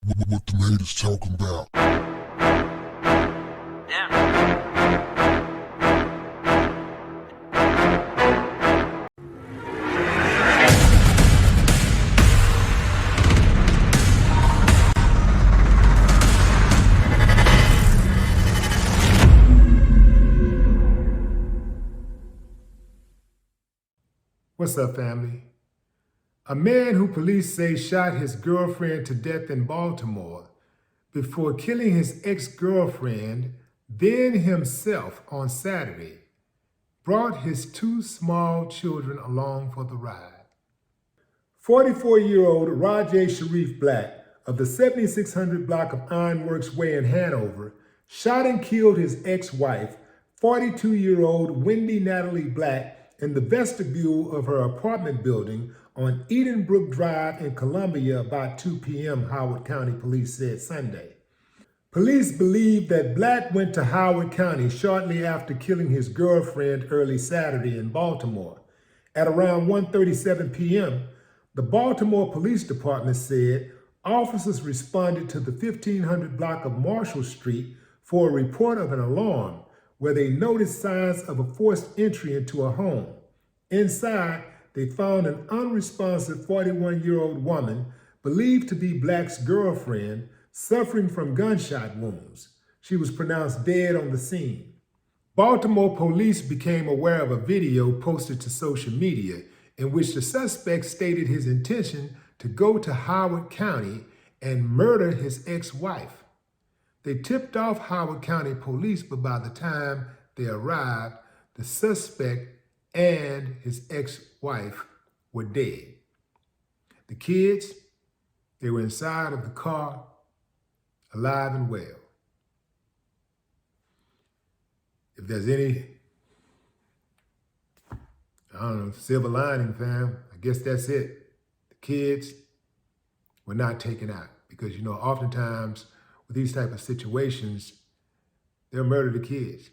What the haters talking about? What's up, family? A man who police say shot his girlfriend to death in Baltimore before killing his ex-girlfriend, then himself on Saturday, brought his two small children along for the ride. 44-year-old Rajay Sharif Black of the 7600 block of Ironworks Way in Hanover shot and killed his ex-wife, 42-year-old Wendy Natalie Black, in the vestibule of her apartment building on Edenbrook Drive in Columbia about 2 p.m., Howard County Police said Sunday. Police believe that Black went to Howard County shortly after killing his girlfriend early Saturday in Baltimore. At around 1:37 p.m., the Baltimore Police Department said officers responded to the 1500 block of Marshall Street for a report of an alarm where they noticed signs of a forced entry into a home. Inside, they found an unresponsive 41-year-old woman believed to be Black's girlfriend suffering from gunshot wounds. She was pronounced dead on the scene. Baltimore police became aware of a video posted to social media in which the suspect stated his intention to go to Howard County and murder his ex-wife. They tipped off Howard County police, but by the time they arrived, the suspect and his ex-wife were dead. The kids, they were inside of the car, alive and well. If there's any, silver lining, fam, I guess that's it. The kids were not taken out because, oftentimes with these type of situations, they'll murder the kids.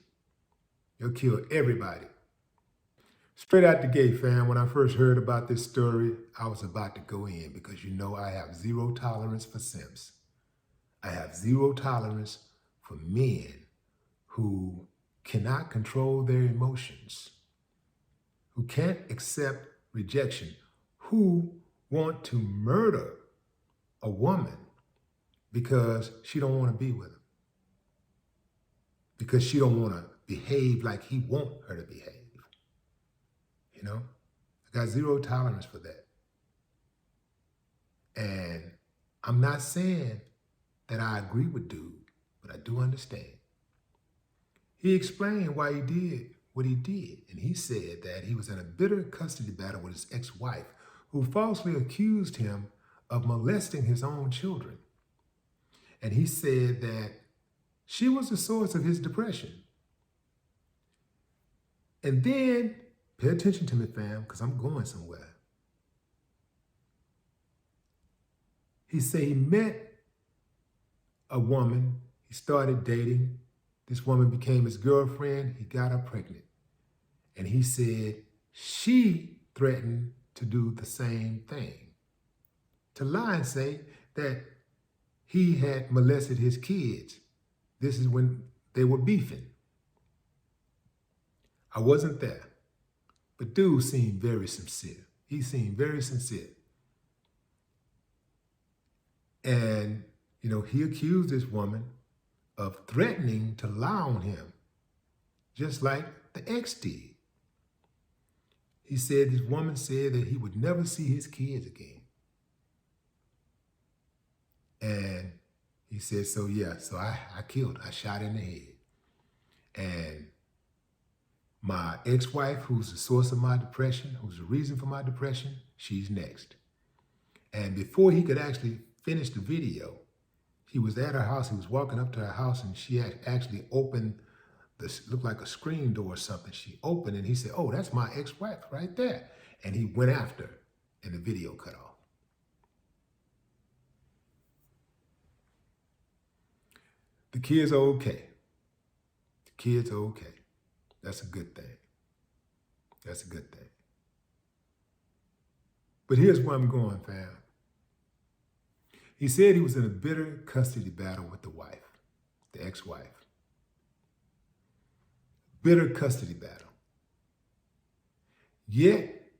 They'll kill everybody. Straight out the gate, fam, when I first heard about this story, I was about to go in because I have zero tolerance for simps. I have zero tolerance for men who cannot control their emotions, who can't accept rejection, who want to murder a woman because she don't want to be with him, because she don't want to behave like he want her to behave. I got zero tolerance for that. And I'm not saying that I agree with dude, but I do understand. He explained why he did what he did. And he said that he was in a bitter custody battle with his ex-wife, who falsely accused him of molesting his own children. And he said that she was the source of his depression. And then, pay attention to me, fam, because I'm going somewhere. He said he met a woman, he started dating. This woman became his girlfriend, he got her pregnant. And he said she threatened to do the same thing, to lie and say that he had molested his kids. This is when they were beefing. I wasn't there, but dude seemed very sincere. He seemed very sincere. And, he accused this woman of threatening to lie on him, just like the ex did. He said this woman said that he would never see his kids again. And he said, so I killed her. I shot her in the head. And my ex-wife, who's the source of my depression, who's the reason for my depression, she's next. And before he could actually finish the video, he was at her house, he was walking up to her house, and she had actually opened this, looked like a screen door or something. She opened and he said, oh, that's my ex-wife right there. And he went after her and the video cut off. The kids are okay. The kids are okay. That's a good thing. That's a good thing. But here's where I'm going, fam. He said he was in a bitter custody battle with the wife, the ex-wife. Bitter custody battle. Yet,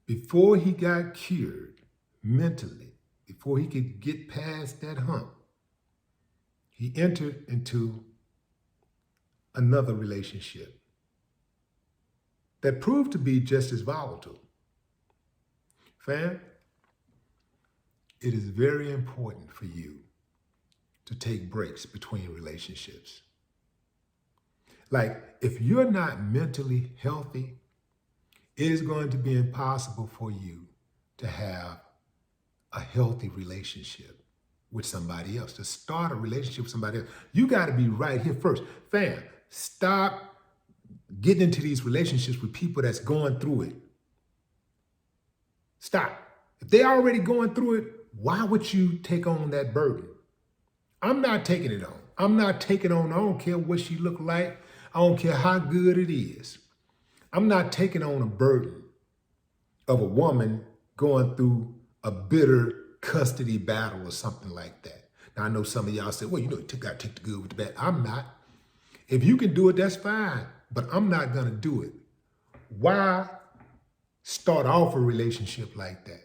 before he got cured mentally, before he could get past that hump, he entered into another relationship that proved to be just as volatile. Fam, it is very important for you to take breaks between relationships. Like, if you're not mentally healthy, it is going to be impossible for you to have a healthy relationship with somebody else, to start a relationship with somebody else. You got to be right here first. Fam, stop getting into these relationships with people that's going through it. Stop. If they're already going through it, why would you take on that burden? I'm not taking it on. I'm not taking on, I don't care what she look like. I don't care how good it is. I'm not taking on a burden of a woman going through a bitter custody battle or something like that. Now, I know some of y'all say, well, you know, you got to take the good with the bad. I'm not. If you can do it, that's fine. But I'm not going to do it. Why start off a relationship like that?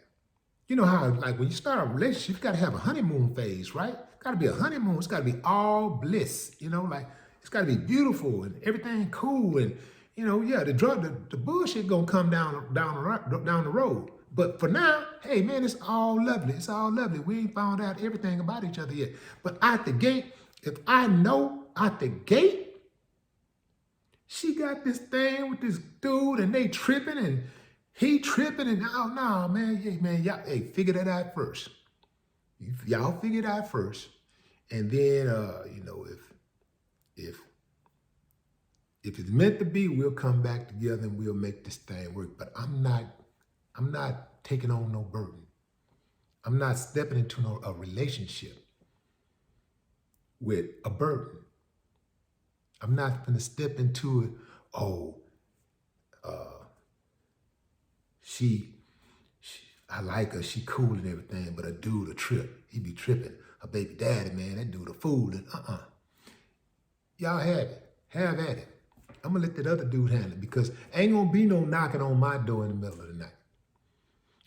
You know how, like, when you start a relationship, you got to have a honeymoon phase, right? Got to be a honeymoon. It's got to be all bliss, you know, like, it's got to be beautiful and everything cool. And, you know, yeah, the bullshit going to come down the road. But for now, hey, man, it's all lovely. It's all lovely. We ain't found out everything about each other yet. But out the gate, if I know out the gate, she got this thing with this dude and they tripping and he tripping and, oh, no, man, hey, man, y'all, hey, figure that out first. Y'all figure it out first. And then, you know, if it's meant to be, we'll come back together and we'll make this thing work. But I'm not taking on no burden. I'm not stepping into a relationship with a burden. I'm not going to step into it, I like her, she cool and everything, but a dude a trip. He be tripping. Her baby daddy, man, that dude a fool. And Y'all have it. Have at it. I'm going to let that other dude handle it because ain't going to be no knocking on my door in the middle of the night.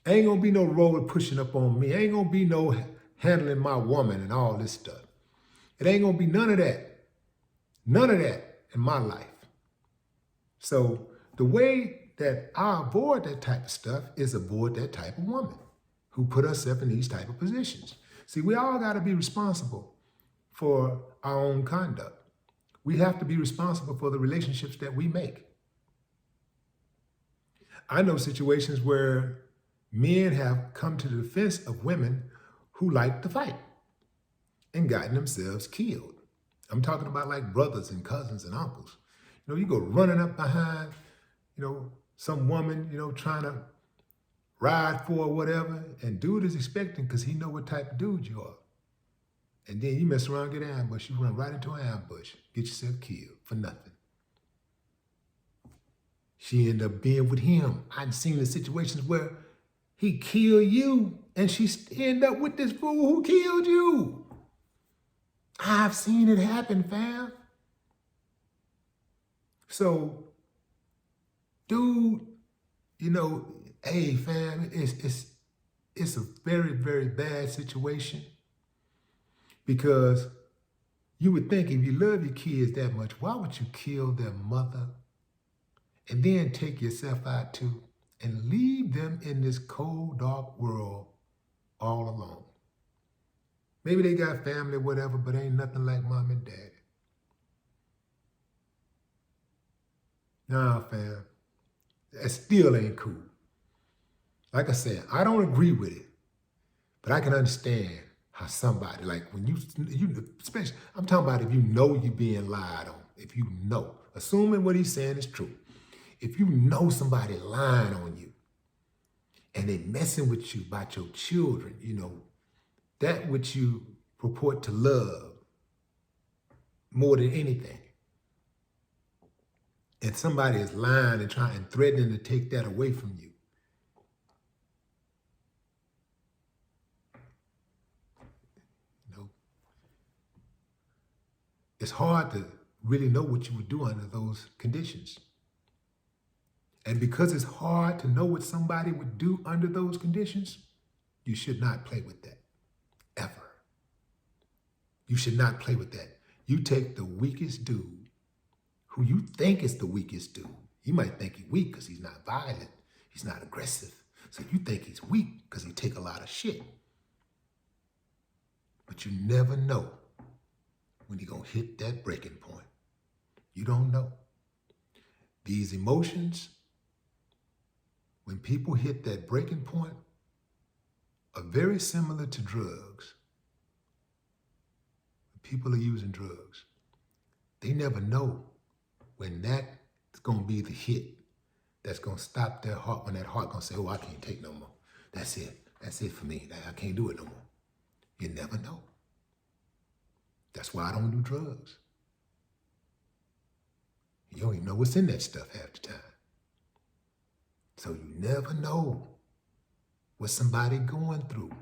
Ain't going to be no roller pushing up on me. Ain't going to be no handling my woman and all this stuff. It ain't going to be none of that. None of that in my life. So the way that I avoid that type of stuff is avoid that type of woman who put herself in these type of positions. See, we all got to be responsible for our own conduct. We have to be responsible for the relationships that we make. I know situations where men have come to the defense of women who like to fight and gotten themselves killed. I'm talking about like brothers and cousins and uncles. You know, you go running up behind, you know, some woman, you know, trying to ride for or whatever, and dude is expecting because he know what type of dude you are. And then you mess around, get ambushed, you run right into an ambush, get yourself killed for nothing. She ended up being with him. I've seen the situations where he killed you and she ended up with this fool who killed you. I've seen it happen, fam. So, dude, you know, hey, fam, it's a very, very bad situation because you would think if you love your kids that much, why would you kill their mother and then take yourself out too and leave them in this cold, dark world all alone? Maybe they got family, whatever, but ain't nothing like mom and dad. Nah, fam, that still ain't cool. Like I said, I don't agree with it, but I can understand how somebody, like when you especially, I'm talking about if you know you're being lied on, if you know, assuming what he's saying is true, if you know somebody lying on you and they messing with you about your children, you know, that which you purport to love more than anything, and somebody is lying and trying and threatening to take that away from you, it's hard to really know what you would do under those conditions. And because it's hard to know what somebody would do under those conditions, you should not play with that, ever. You should not play with that. You take the weakest dude, who you think is the weakest dude. You might think he's weak because he's not violent, he's not aggressive. So you think he's weak because he take a lot of shit. But you never know when he's going to hit that breaking point. You don't know. These emotions, when people hit that breaking point, are very similar to drugs. People are using drugs. They never know when that's going to be the hit that's going to stop their heart, when that heart going to say, oh, I can't take no more. That's it. That's it for me. I can't do it no more. You never know. That's why I don't do drugs. You don't even know what's in that stuff half the time. So you never know what somebody going through,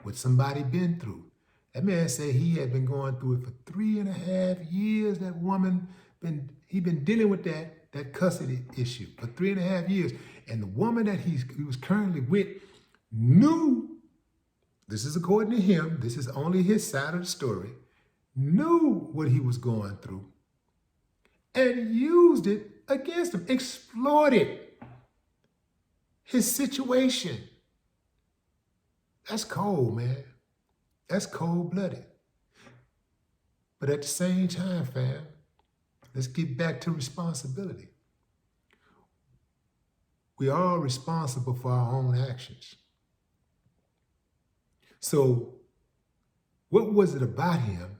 what somebody been through. That man said he had been going through it for 3.5 years. That woman, he been dealing with that custody issue for 3.5 years. And the woman that he was currently with knew, this is according to him, this is only his side of the story, knew what he was going through and used it against him, exploited his situation. That's cold, man. That's cold-blooded. But at the same time, fam, let's get back to responsibility. We are responsible for our own actions. So what was it about him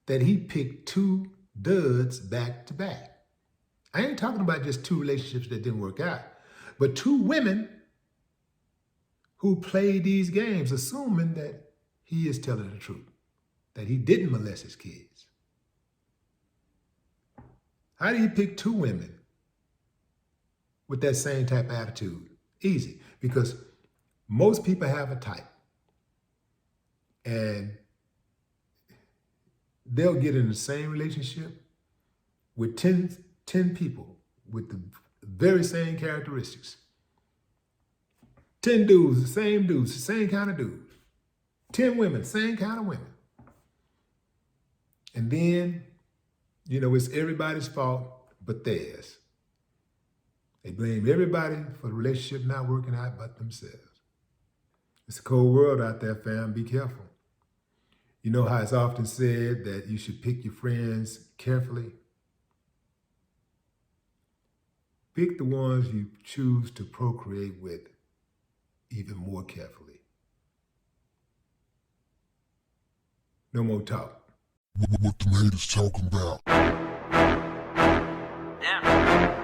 that he picked 2 duds back to back? I ain't talking about just 2 relationships that didn't work out, but 2 women who played these games, assuming that he is telling the truth, that he didn't molest his kids. How do you pick 2 women with that same type of attitude? Easy, because most people have a type. And they'll get in the same relationship with 10 people with the very same characteristics. 10 dudes, the same kind of dudes. 10 women, same kind of women. And then, it's everybody's fault but theirs. They blame everybody for the relationship not working out but themselves. It's a cold world out there, fam. Be careful. You know how it's often said that you should pick your friends carefully? Pick the ones you choose to procreate with even more carefully. No more talk. What the haters talking about? Yeah.